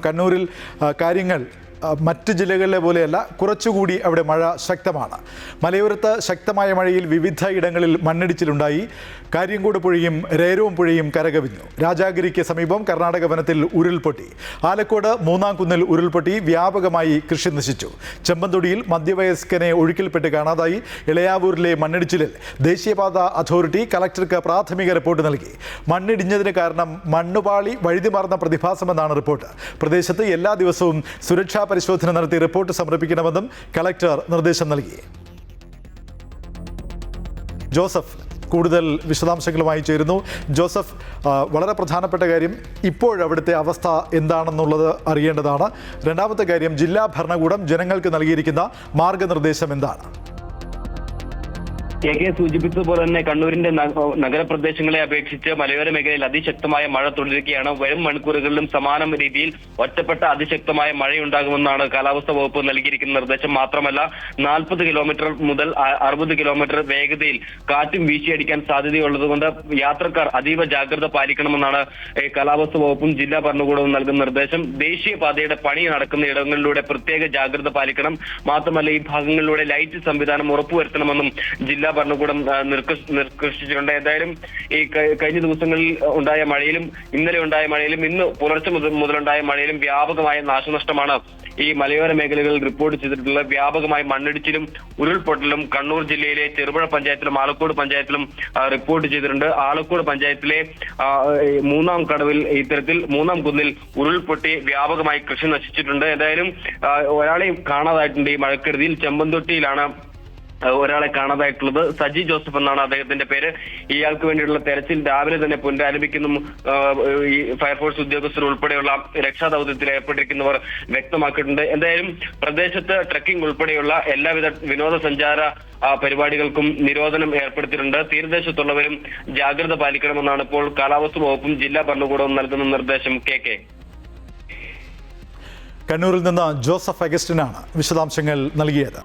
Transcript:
കണ്ണൂരിൽ കാര്യങ്ങൾ മറ്റ് ജില്ലകളിലെ പോലെയല്ല, കുറച്ചുകൂടി അവിടെ മഴ ശക്തമാണ്. മലയോരത്ത് ശക്തമായ മഴയിൽ വിവിധ ഇടങ്ങളിൽ മണ്ണിടിച്ചിലുണ്ടായി. കാര്യങ്കോട് പുഴയും രേരവും പുഴയും കരകവിഞ്ഞു. രാജാഗിരിക്ക് സമീപം കർണാടക വനത്തിൽ ഉരുൾപൊട്ടി. ആലക്കോട് മൂന്നാം കുന്നിൽ ഉരുൾപൊട്ടി. വ്യാപകമായി കൃഷി നശിച്ചു. ചെമ്പന്തൊടിയിൽ മധ്യവയസ്കനെ ഒഴുക്കിൽപ്പെട്ട് കാണാതായി. ഇളയാവൂരിലെ മണ്ണിടിച്ചിലിൽ ദേശീയപാത അതോറിറ്റി കളക്ടർക്ക് പ്രാഥമിക റിപ്പോർട്ട് നൽകി. മണ്ണിടിഞ്ഞതിന് കാരണം മണ്ണുപാളി വഴുതിമാറുന്ന പ്രതിഭാസമെന്നാണ് റിപ്പോർട്ട്. പ്രദേശത്ത് എല്ലാ ദിവസവും സുരക്ഷാ പരിശോധന നടത്തി റിപ്പോർട്ട് സമർപ്പിക്കണമെന്നും കളക്ടർ നിർദ്ദേശം നൽകി. ജോസഫ് കൂടുതൽ വിശദാംശങ്ങളുമായി ചേരുന്നു. ജോസഫ്, വളരെ പ്രധാനപ്പെട്ട കാര്യം ഇപ്പോഴവിടുത്തെ അവസ്ഥ എന്താണെന്നുള്ളത് അറിയേണ്ടതാണ്. രണ്ടാമത്തെ കാര്യം, ജില്ലാ ഭരണകൂടം ജനങ്ങൾക്ക് നൽകിയിരിക്കുന്ന മാർഗനിർദ്ദേശം എന്താണ്? കെ സൂചിപ്പിച്ചതുപോലെ തന്നെ കണ്ണൂരിന്റെ നഗരപ്രദേശങ്ങളെ അപേക്ഷിച്ച് മലയോര മേഖലയിൽ അതിശക്തമായ മഴ തുടരുകയാണ്. വരും മണിക്കൂറുകളിലും സമാന രീതിയിൽ ഒറ്റപ്പെട്ട അതിശക്തമായ മഴയുണ്ടാകുമെന്നാണ് കാലാവസ്ഥാ വകുപ്പ് നൽകിയിരിക്കുന്ന നിർദ്ദേശം. മാത്രമല്ല 40 കിലോമീറ്റർ മുതൽ 60 കിലോമീറ്റർ വേഗതയിൽ കാറ്റും വീശിയടിക്കാൻ സാധ്യതയുള്ളതുകൊണ്ട് യാത്രക്കാർ അതീവ ജാഗ്രത പാലിക്കണമെന്നാണ് കാലാവസ്ഥാ വകുപ്പും ജില്ലാ ഭരണകൂടവും നൽകുന്ന നിർദ്ദേശം. ദേശീയപാതയുടെ പണി നടക്കുന്ന ഇടങ്ങളിലൂടെ പ്രത്യേക ജാഗ്രത പാലിക്കണം. മാത്രമല്ല ഈ ഭാഗങ്ങളിലൂടെ ലൈറ്റ് സംവിധാനം ഉറപ്പുവരുത്തണമെന്നും ജില്ലാ ഭരണകൂടം നിർദ്ദേശിച്ചിട്ടുണ്ട്. ഏതായാലും ഈ കഴിഞ്ഞ ദിവസങ്ങളിൽ ഉണ്ടായ മഴയിലും ഇന്നലെ ഉണ്ടായ മഴയിലും ഇന്ന് പുലർച്ചെ മുതലുണ്ടായ മഴയിലും വ്യാപകമായ നാശനഷ്ടമാണ് ഈ മലയോര മേഖലകളിൽ റിപ്പോർട്ട് ചെയ്തിട്ടുള്ളത്. വ്യാപകമായ മണ്ണിടിച്ചിലും ഉരുൾപൊട്ടലും കണ്ണൂർ ജില്ലയിലെ ചെറുപുഴ പഞ്ചായത്തിലും ആലക്കോട് പഞ്ചായത്തിലും റിപ്പോർട്ട് ചെയ്തിട്ടുണ്ട്. ആലക്കോട് പഞ്ചായത്തിലെ മൂന്നാം കടവിൽ ഇത്തരത്തിൽ മൂന്നാം കുന്നിൽ ഉരുൾപൊട്ടി വ്യാപകമായി കൃഷി നശിച്ചിട്ടുണ്ട്. ഏതായാലും ഒരാളെയും കാണാതായിട്ടുണ്ട് ഈ മഴക്കെടുതിയിൽ. ചെമ്പന്തൊട്ടിയിലാണ് ഒരാളെ കാണാതായിട്ടുള്ളത്. സജി ജോസഫ് എന്നാണ് അദ്ദേഹത്തിന്റെ പേര്. ഇയാൾക്ക് വേണ്ടിയുള്ള തെരച്ചിൽ രാവിലെ തന്നെ പുനരാരംഭിക്കുന്നു. ഈ ഫയർഫോഴ്സ് ഉദ്യോഗസ്ഥർ ഉൾപ്പെടെയുള്ള രക്ഷാദൌത്യത്തിൽ ഏർപ്പെട്ടിരിക്കുന്നവർ വ്യക്തമാക്കിയിട്ടുണ്ട്. എന്തായാലും പ്രദേശത്ത് ട്രക്കിംഗ് ഉൾപ്പെടെയുള്ള എല്ലാവിധ വിനോദസഞ്ചാര പരിപാടികൾക്കും നിരോധനം ഏർപ്പെടുത്തിയിട്ടുണ്ട്. തീരദേശത്തുള്ളവരും ജാഗ്രത പാലിക്കണമെന്നാണ് ഇപ്പോൾ കാലാവസ്ഥാ വകുപ്പും ജില്ലാ ഭരണകൂടവും നൽകുന്ന നിർദ്ദേശം. കെ കണ്ണൂരിൽ നിന്ന് ജോസഫ് അഗസ്റ്റിനാണ് വിശദാംശങ്ങൾ നൽകിയത്.